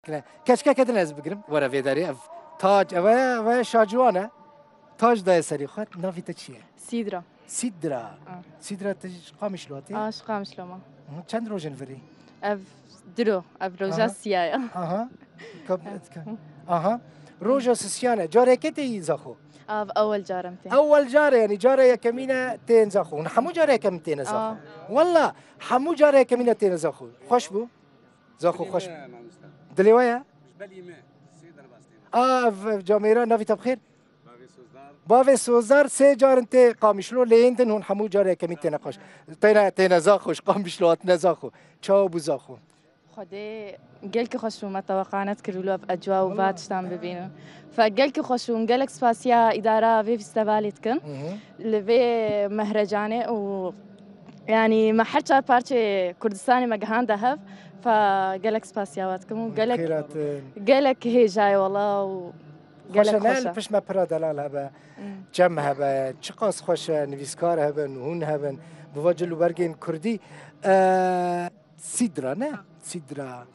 كلا كشكا كده ناس بقرم ورا في داري تاج أو شاجوانا تاج ده سري خد نافي تشيه سيدرا سيدرا سيدرا تج قامش لوتي شقام شلوما چند روزن فری اف درو اف روجا سيايا كب روجا سيانة جارة كتي زخو اف اول جارمتي أول جارة يعني جارة يا كمينة تين زخو حمو جارة كم تين زخو والله حمو جارة كمينة تين زخو خوش بو زخو خوش دليويا في جاميرا نافي تبخير بافي سوزار سه جار انت قامشلو لیندن هون حمو جاره کمی تنقاش تینا زاخوش قامشلو اتنا زاخو چاو بو زاخو خدي قالك خوشو ما توقعنت كرولو في أجواء وفاتشتان ببينو فقالك خوشو قالك سباسيا إدارة في فيستيفاليتكن لفي مهرجاني و يعني ما حرشة بارشة كردستاني مجهان دهف فقالك سباسيا واتكم قالك هي جاي والله و خوشنال پش ما پرا دلال هبه جمع هبه چقاس خوش نویسکار هبن هون هبن بواجلو برگین کردی سیدرا نه سیدرا